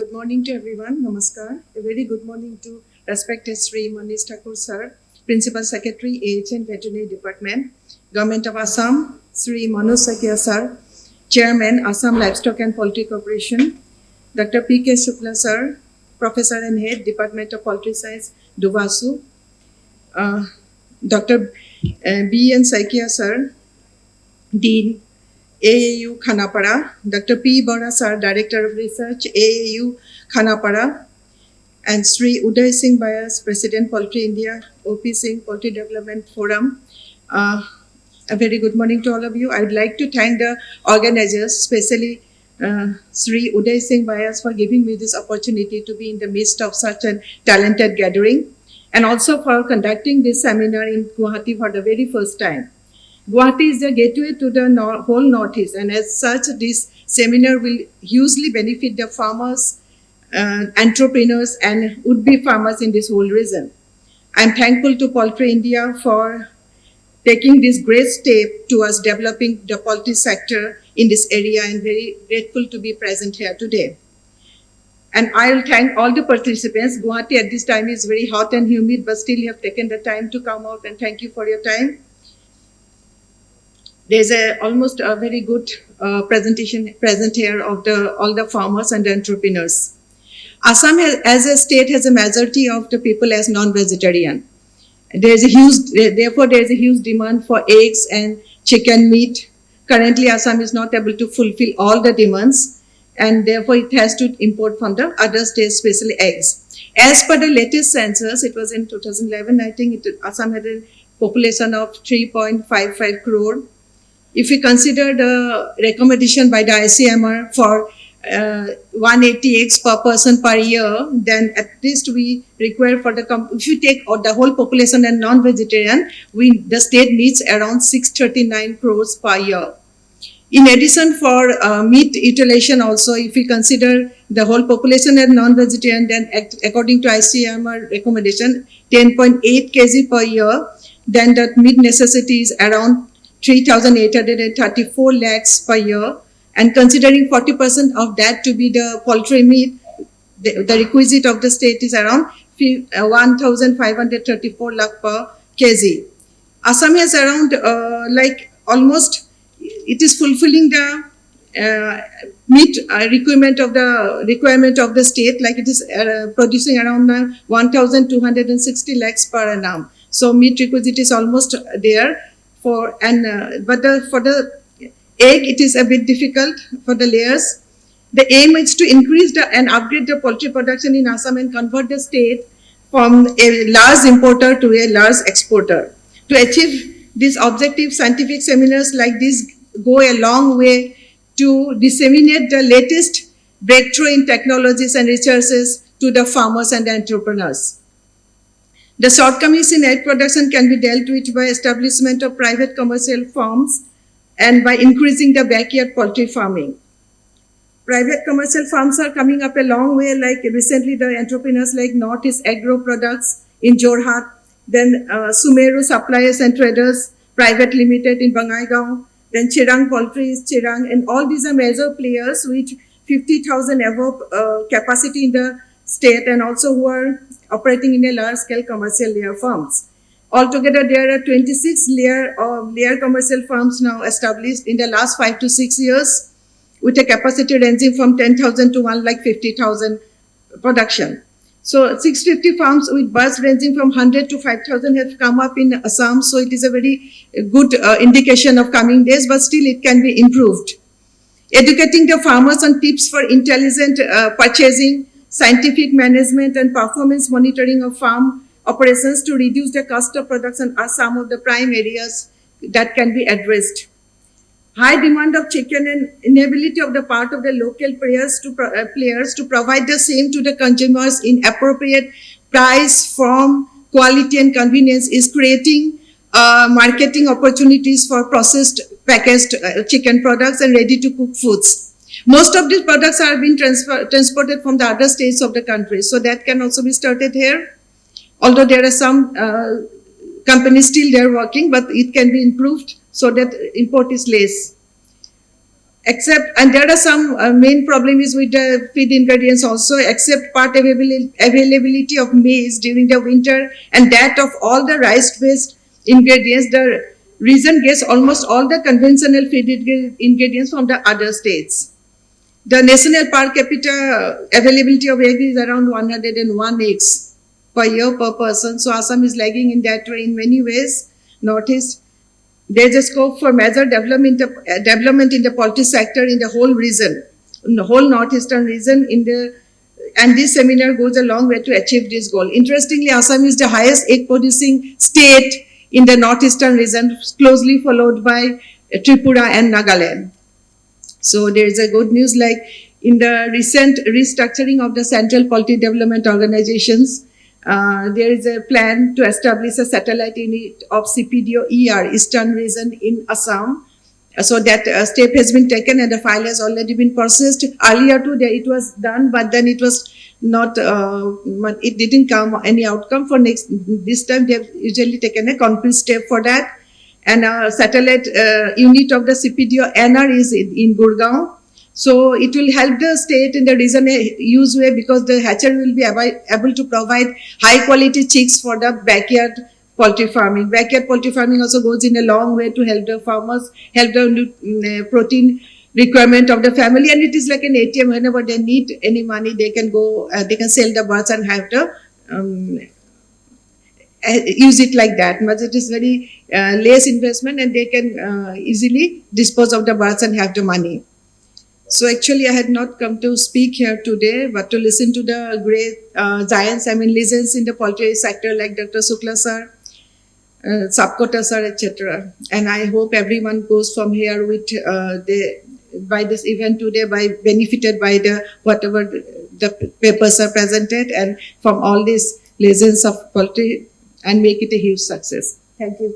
Good morning to everyone. Namaskar. A very good morning to respected Sri Manish Thakur Sir, Principal Secretary, AHN Veterinary Department, Government of Assam, Sri Manoj Sakia Sir, Chairman, Assam Livestock and Poultry Corporation, Dr. P.K. Shukla Sir, Professor and Head, Department of Poultry Science, Duvasu, Dr. B.N. Sakia Sir, Dean, AAU Khanapara, Dr. P. Bora Sir, Director of Research, AAU Khanapara, and Sri Uday Singh Bayas, President, Poultry India, OP Singh Poultry Development Forum. A very good morning to all of you. I would like to thank the organizers, especially Sri Uday Singh Bayas, for giving me this opportunity to be in the midst of such a talented gathering, and also for conducting this seminar in Guwahati for the very first time. Guwahati is the gateway to the whole Northeast, and as such, this seminar will hugely benefit the farmers, entrepreneurs, and would-be farmers in this whole region. I'm thankful to Poultry India for taking this great step towards developing the poultry sector in this area, and very grateful to be present here today. And I'll thank all the participants. Guwahati at this time is very hot and humid, but still you have taken the time to come out, and thank you for your time. There's almost a very good presentation present here of all the farmers and the entrepreneurs. Assam as a state has a majority of the people as non-vegetarian. Therefore there is a huge demand for eggs and chicken meat. Currently, Assam is not able to fulfill all the demands, and therefore it has to import from the other states, especially eggs. As per the latest census, it was in 2011, I think Assam had a population of 3.55 crore. If we consider the recommendation by the ICMR for 180 eggs per person per year, then at least we require for if you take the whole population and non-vegetarian, the state needs around 639 crores per year. In addition, for meat utilization also, if we consider the whole population and non-vegetarian, then according to ICMR recommendation, 10.8 kg per year, then that meat necessity is around 3,834 lakhs per year, and considering 40% of that to be the poultry meat, the requisite of the state is around 1,534 lakh per kg. Assam has around almost, it is fulfilling the meat requirement of the state, like it is producing around 1,260 lakhs per annum. So meat requisite is almost there. But for the egg, it is a bit difficult for the layers. The aim is to increase and upgrade the poultry production in Assam and convert the state from a large importer to a large exporter. To achieve this objective, scientific seminars like this go a long way to disseminate the latest breakthrough in technologies and researches to the farmers and the entrepreneurs. The shortcomings in egg production can be dealt with by establishment of private commercial farms and by increasing the backyard poultry farming. Private commercial farms are coming up a long way, like recently the entrepreneurs like Northeast Agro Products in Jorhat, then Sumeru Suppliers and Traders Private Limited in Bangaigaon, then Chirang Poultry is Chirang, and all these are major players with 50,000 above capacity in the state, and also who are operating in a large-scale commercial layer farms. Altogether, there are 26 layer commercial farms now established in the last 5 to 6 years, with a capacity ranging from 10,000 to 150,000 production. So 650 farms with birds ranging from 100 to 5,000 have come up in Assam. So it is a very good indication of coming days, but still it can be improved. Educating the farmers on tips for intelligent purchasing, scientific management, and performance monitoring of farm operations to reduce the cost of production are some of the prime areas that can be addressed. High demand of chicken and inability of the part of the local players to provide the same to the consumers in appropriate price, form, quality, and convenience is creating marketing opportunities for processed, packaged chicken products and ready-to-cook foods. Most of these products are being transported from the other states of the country, so that can also be started here. Although there are some companies still there working, but it can be improved so that import is less. except, and there are some main problems with the feed ingredients also, except part availability of maize during the winter and that of all the rice based ingredients, the region gets almost all the conventional feed ingredients from the other states. The national per capita availability of egg is around 101 eggs per year per person. So Assam is lagging in that way in many ways. Northeast, there is a scope for major development in the poultry sector in the whole region, in the whole northeastern region. And this seminar goes a long way to achieve this goal. Interestingly, Assam is the highest egg producing state in the northeastern region, closely followed by Tripura and Nagaland. So there is a good news, like in the recent restructuring of the Central Poultry Development Organizations, there is a plan to establish a satellite unit of CPDO ER, Eastern Region in Assam. So that step has been taken and the file has already been processed. Earlier too, it was done, but then it was not, it didn't come any outcome for this time they have usually taken a concrete step for that. And a satellite unit of the CPDO NR is in Gurgaon. So it will help the state in the region a huge way because the hatchery will be able to provide high quality chicks for the backyard poultry farming. Backyard poultry farming also goes in a long way to help the farmers, help the protein requirement of the family, and it is like an ATM. Whenever they need any money, they can go, they can sell the birds and have the use it like that. But it is very less investment and they can easily dispose of the birds and have the money. So actually I had not come to speak here today, but to listen to the great giants, I mean legends in the poultry sector like Dr. Shukla sir, Sapkota sir, etc. And I hope everyone goes from here with by this event today, by benefited by the whatever the papers are presented and from all these legends of poultry, and make it a huge success. Thank you.